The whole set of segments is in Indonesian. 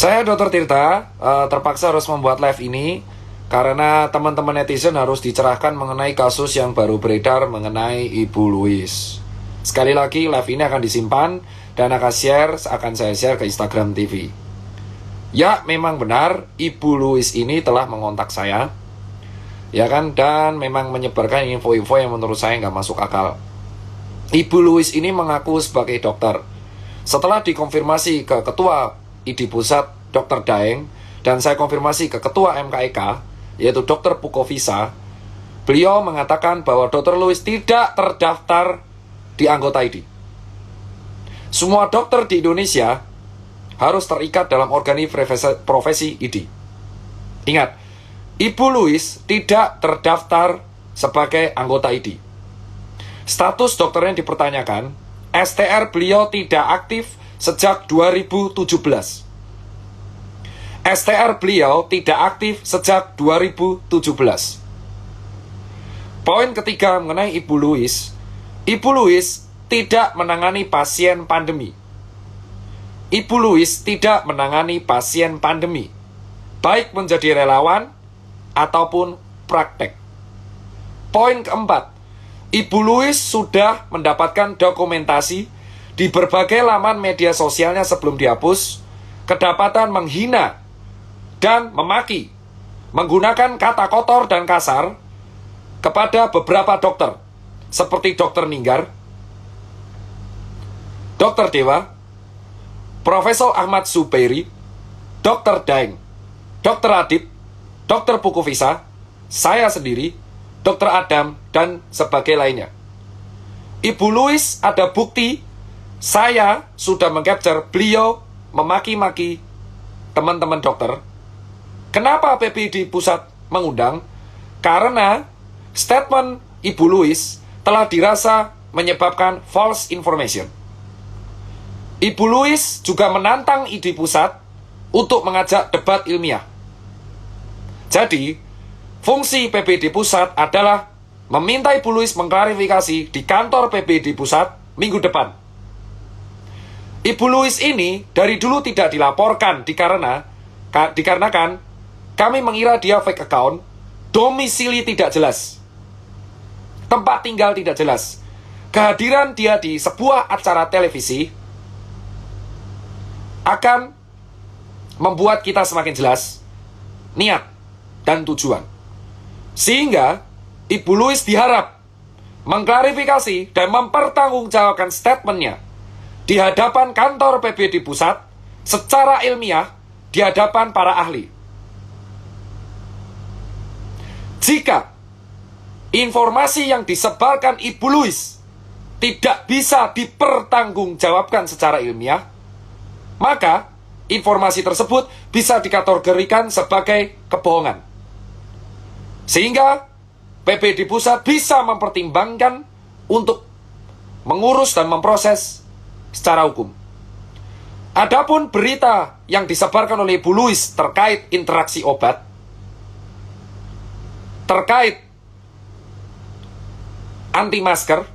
Saya Dr. Tirta, terpaksa harus membuat live ini karena teman-teman netizen harus dicerahkan mengenai kasus yang baru beredar mengenai Ibu Louis. Sekali lagi, live ini akan disimpan dan akan saya share ke Instagram TV. Ya, memang benar Ibu Louis ini telah mengontak saya, ya kan, dan memang menyebarkan info-info yang menurut saya nggak masuk akal. Ibu Louis ini mengaku sebagai dokter. Setelah dikonfirmasi ke Ketua ID Pusat Dr. Daeng dan saya konfirmasi ke Ketua MKEK yaitu Dr. Pukovisa, beliau mengatakan bahwa Dr. Louis tidak terdaftar di anggota ID. Semua dokter di Indonesia harus terikat dalam profesi ID. Ingat, Ibu Louis tidak terdaftar sebagai anggota ID. Status dokternya dipertanyakan, STR beliau tidak aktif sejak 2017. STR beliau tidak aktif sejak 2017. Poin ketiga mengenai Ibu Louis. Ibu Louis tidak menangani pasien pandemi. Ibu Louis tidak menangani pasien pandemi, baik menjadi relawan ataupun praktek. Poin keempat, Ibu Louis sudah mendapatkan dokumentasi di berbagai laman media sosialnya sebelum dihapus, kedapatan menghina dan memaki, menggunakan kata kotor dan kasar kepada beberapa dokter, seperti Dokter Ninggar, Dokter Dewa, Profesor Ahmad Zubairi, Dokter Daeng, Dokter Adib, Dokter Pukovisa, saya sendiri, Dokter Adam, dan sebagai lainnya. Ibu Louis ada bukti saya sudah mengcapture beliau memaki-maki teman-teman dokter. Kenapa PPD Pusat mengundang? Karena statement Ibu Louis telah dirasa menyebabkan false information. Ibu Louis juga menantang ID Pusat untuk mengajak debat ilmiah. Jadi, fungsi PPD Pusat adalah meminta Ibu Louis mengklarifikasi di kantor PPD Pusat minggu depan. Ibu Louis ini dari dulu tidak dilaporkan dikarenakan kami mengira dia fake account, domisili tidak jelas, tempat tinggal tidak jelas. Kehadiran dia di sebuah acara televisi akan membuat kita semakin jelas niat dan tujuan. Sehingga Ibu Louis diharap mengklarifikasi dan mempertanggungjawabkan statementnya di hadapan kantor PPD Pusat secara ilmiah di hadapan para ahli. Jika informasi yang disebarkan Ibu Louis tidak bisa dipertanggungjawabkan secara ilmiah, maka informasi tersebut bisa dikategorikan sebagai kebohongan. Sehingga PPD Pusat bisa mempertimbangkan untuk mengurus dan memproses secara hukum. Adapun berita yang disebarkan oleh Ibu Louis terkait interaksi obat, terkait anti masker,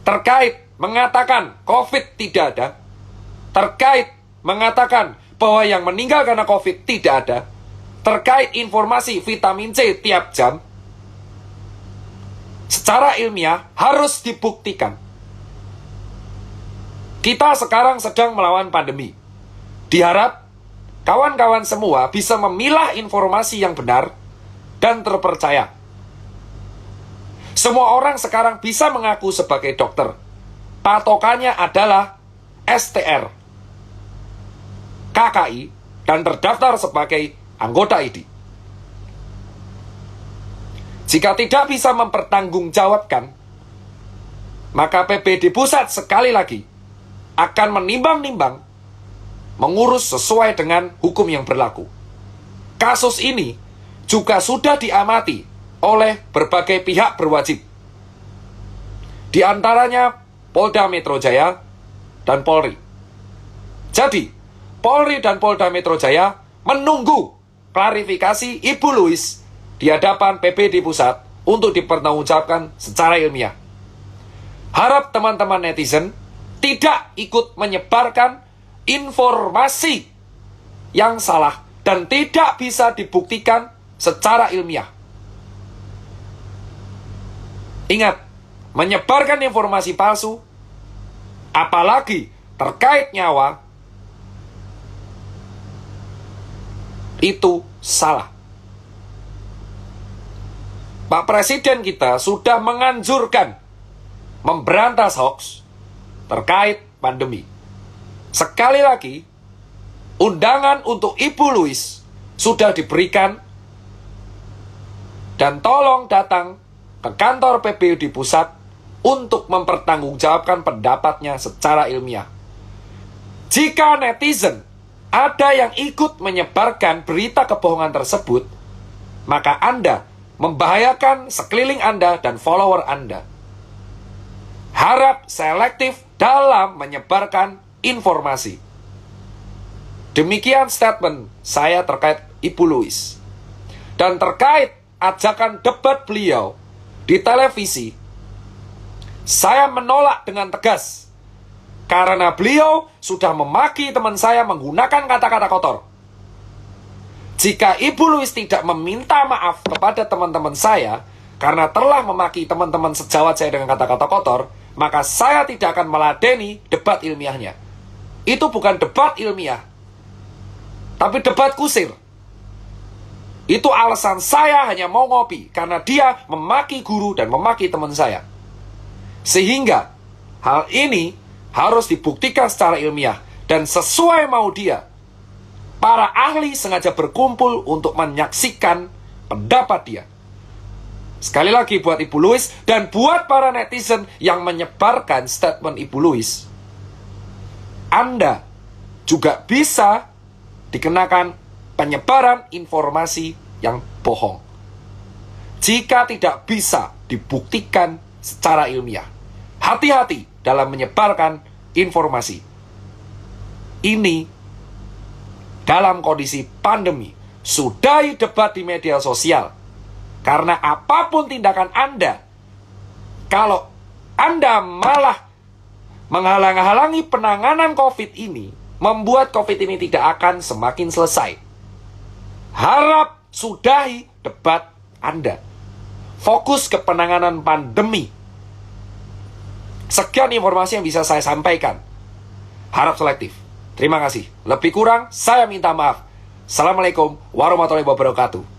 terkait mengatakan COVID tidak ada, terkait mengatakan bahwa yang meninggal karena COVID tidak ada, terkait informasi vitamin C tiap jam, secara ilmiah harus dibuktikan. Kita sekarang sedang melawan pandemi. Diharap kawan-kawan semua bisa memilah informasi yang benar dan terpercaya. Semua orang sekarang bisa mengaku sebagai dokter. Patokannya adalah STR, KKI, dan terdaftar sebagai anggota ID. Jika tidak bisa mempertanggungjawabkan, maka PPD Pusat sekali lagi akan menimbang-nimbang mengurus sesuai dengan hukum yang berlaku. Kasus ini juga sudah diamati oleh berbagai pihak berwajib, di antaranya Polda Metro Jaya dan Polri. Jadi, Polri dan Polda Metro Jaya menunggu klarifikasi Ibu Louis di hadapan PPD Pusat untuk dipertanggungjawabkan secara ilmiah. Harap teman-teman netizen tidak ikut menyebarkan informasi yang salah dan tidak bisa dibuktikan secara ilmiah. Ingat, menyebarkan informasi palsu, apalagi terkait nyawa, itu salah. Pak Presiden kita sudah menganjurkan memberantas hoax terkait pandemi. Sekali lagi, undangan untuk Ibu Louise sudah diberikan dan tolong datang ke kantor PBUD Pusat untuk mempertanggungjawabkan pendapatnya secara ilmiah. Jika netizen ada yang ikut menyebarkan berita kebohongan tersebut, maka Anda membahayakan sekeliling Anda dan follower Anda. Harap selektif dalam menyebarkan informasi. Demikian statement saya terkait Ibu Louise. Dan terkait ajakan debat beliau di televisi, saya menolak dengan tegas karena beliau sudah memaki teman saya menggunakan kata-kata kotor. Jika Ibu Louise tidak meminta maaf kepada teman-teman saya karena telah memaki teman-teman sejawat saya dengan kata-kata kotor, maka saya tidak akan meladeni debat ilmiahnya. Itu bukan debat ilmiah, tapi debat kusir. Itu alasan saya hanya mau ngopi karena dia memaki guru dan memaki teman saya. Sehingga hal ini harus dibuktikan secara ilmiah dan sesuai mau dia. Para ahli sengaja berkumpul untuk menyaksikan pendapat dia. Sekali lagi buat Ibu Louise dan buat para netizen yang menyebarkan statement Ibu Louise, Anda juga bisa dikenakan penyebaran informasi yang bohong jika tidak bisa dibuktikan secara ilmiah. Hati-hati dalam menyebarkan informasi ini. Dalam kondisi pandemi, sudahi debat di media sosial. Karena apapun tindakan Anda, kalau Anda malah menghalang-halangi penanganan COVID ini, membuat COVID ini tidak akan semakin selesai. Harap sudahi debat Anda. Fokus ke penanganan pandemi. Sekian informasi yang bisa saya sampaikan. Harap selektif. Terima kasih. Lebih kurang, saya minta maaf. Assalamualaikum warahmatullahi wabarakatuh.